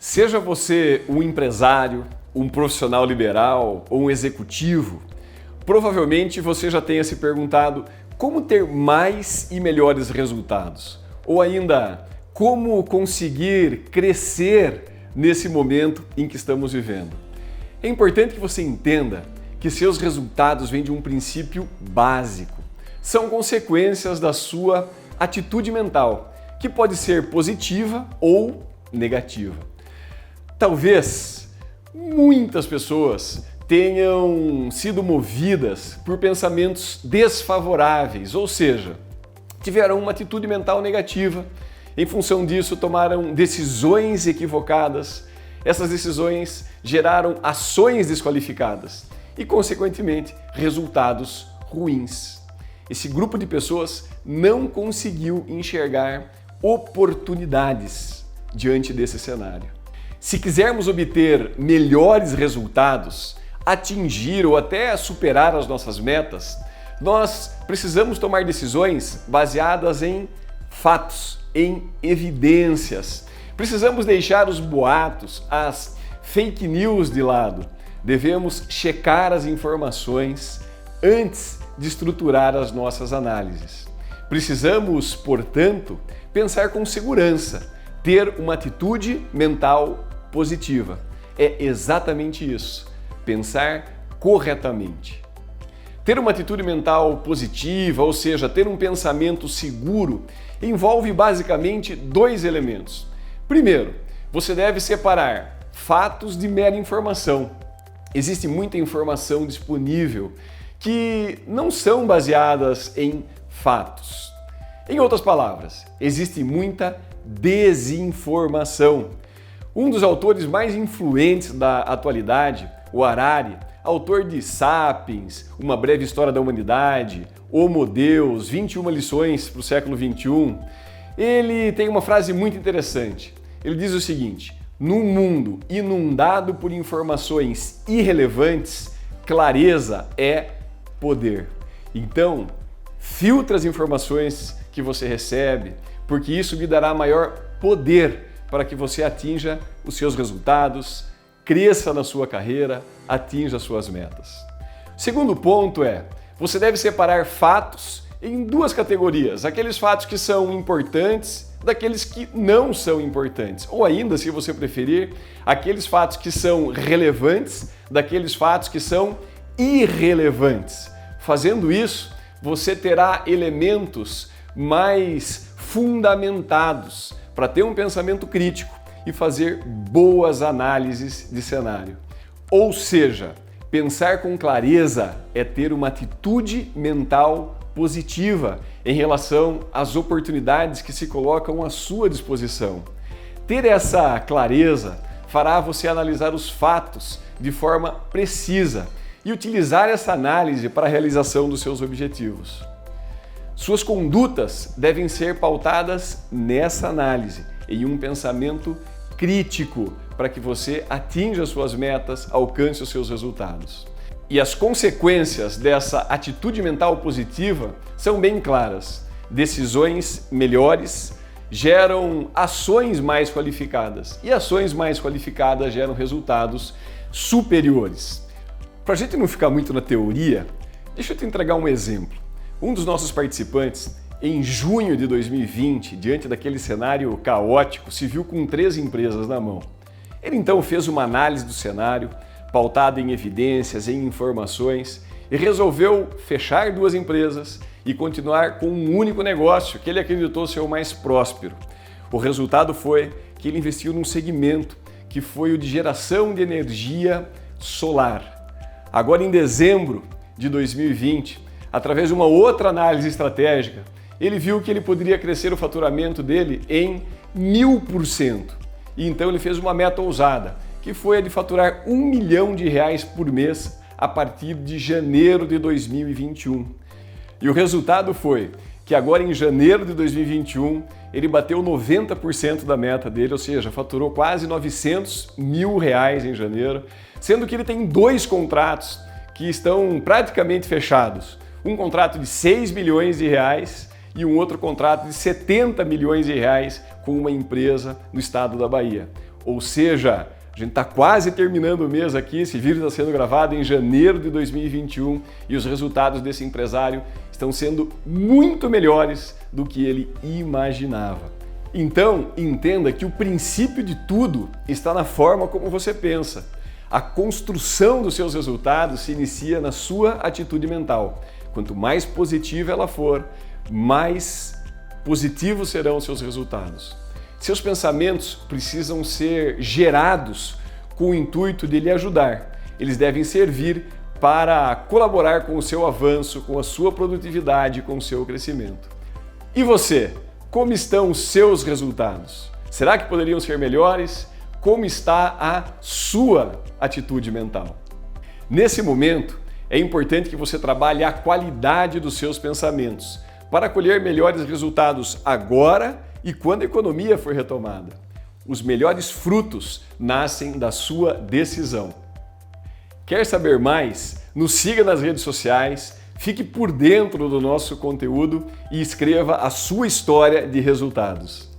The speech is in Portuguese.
Seja você um empresário, um profissional liberal ou um executivo, provavelmente você já tenha se perguntado como ter mais e melhores resultados, ou ainda como conseguir crescer nesse momento em que estamos vivendo. É importante que você entenda que seus resultados vêm de um princípio básico. São consequências da sua atitude mental, que pode ser positiva ou negativa. Talvez muitas pessoas tenham sido movidas por pensamentos desfavoráveis, ou seja, tiveram uma atitude mental negativa. Em função disso, tomaram decisões equivocadas. Essas decisões geraram ações desqualificadas e, consequentemente, resultados ruins. Esse grupo de pessoas não conseguiu enxergar oportunidades diante desse cenário. Se quisermos obter melhores resultados, atingir ou até superar as nossas metas, nós precisamos tomar decisões baseadas em fatos, em evidências. Precisamos deixar os boatos, as fake news de lado. Devemos checar as informações antes de estruturar as nossas análises. Precisamos, portanto, pensar com segurança, ter uma atitude mental positiva. É exatamente isso, pensar corretamente. Ter uma atitude mental positiva, ou seja, ter um pensamento seguro, envolve basicamente dois elementos. Primeiro, você deve separar fatos de mera informação. Existe muita informação disponível que não são baseadas em fatos. Em outras palavras, existe muita desinformação. Um dos autores mais influentes da atualidade, o Harari, autor de Sapiens, Uma Breve História da Humanidade, Homo Deus, 21 lições para o século XXI, ele tem uma frase muito interessante. Ele diz o seguinte: num mundo inundado por informações irrelevantes, clareza é poder. Então, filtre as informações que você recebe, porque isso lhe dará maior poder para que você atinja os seus resultados, cresça na sua carreira, atinja as suas metas. Segundo ponto é, você deve separar fatos em duas categorias, aqueles fatos que são importantes daqueles que não são importantes, ou ainda, se você preferir, aqueles fatos que são relevantes daqueles fatos que são irrelevantes. Fazendo isso, você terá elementos mais fundamentados para ter um pensamento crítico e fazer boas análises de cenário. Ou seja, pensar com clareza é ter uma atitude mental positiva em relação às oportunidades que se colocam à sua disposição. Ter essa clareza fará você analisar os fatos de forma precisa e utilizar essa análise para a realização dos seus objetivos. Suas condutas devem ser pautadas nessa análise, em um pensamento crítico, para que você atinja suas metas, alcance os seus resultados. E as consequências dessa atitude mental positiva são bem claras. Decisões melhores geram ações mais qualificadas, e ações mais qualificadas geram resultados superiores. Para a gente não ficar muito na teoria, deixa eu te entregar um exemplo. Um dos nossos participantes, em junho de 2020, diante daquele cenário caótico, se viu com 3 empresas na mão. Ele então fez uma análise do cenário, pautada em evidências, em informações, e resolveu fechar 2 empresas e continuar com um único negócio que ele acreditou ser o mais próspero. O resultado foi que ele investiu num segmento que foi o de geração de energia solar. Agora, em dezembro de 2020, através de uma outra análise estratégica, ele viu que ele poderia crescer o faturamento dele em 1000%. E então ele fez uma meta ousada, que foi a de faturar R$1 milhão por mês a partir de janeiro de 2021. E o resultado foi que agora em janeiro de 2021 ele bateu 90% da meta dele, ou seja, faturou quase R$900 mil em janeiro, sendo que ele tem 2 contratos que estão praticamente fechados. Um contrato de R$6 milhões e um outro contrato de R$70 milhões com uma empresa no estado da Bahia. ou seja, a gente está quase terminando o mês aqui, esse vídeo está sendo gravado em janeiro de 2021 e os resultados desse empresário estão sendo muito melhores do que ele imaginava. Então, entenda que o princípio de tudo está na forma como você pensa. A construção dos seus resultados se inicia na sua atitude mental. Quanto mais positiva ela for, mais positivos serão os seus resultados. Seus pensamentos precisam ser gerados com o intuito de lhe ajudar. Eles devem servir para colaborar com o seu avanço, com a sua produtividade, com o seu crescimento. E você? Como estão os seus resultados? Será que poderiam ser melhores? Como está a sua atitude mental? Nesse momento, é importante que você trabalhe a qualidade dos seus pensamentos para colher melhores resultados agora e quando a economia for retomada. Os melhores frutos nascem da sua decisão. Quer saber mais? Nos siga nas redes sociais, fique por dentro do nosso conteúdo e escreva a sua história de resultados.